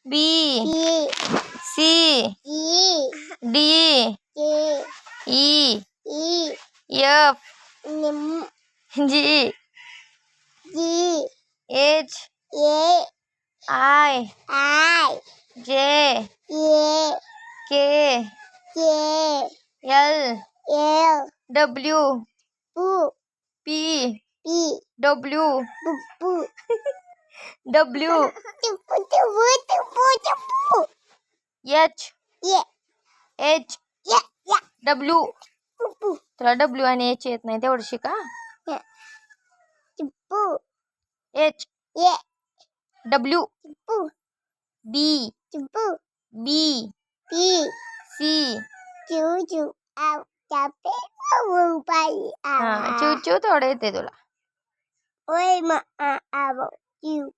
B B C E D J E E F M G G H A I I J J K J L L W B P B W B W H Yeah H yeah yeah W Boo तुला W आणि H येत नाही तेवढं शिका. yeah Boo H yeah W Boo B Boo B B C Choo out cafe bay चिव चिव थोडं येते तुला. ôi mà à à bộ chiều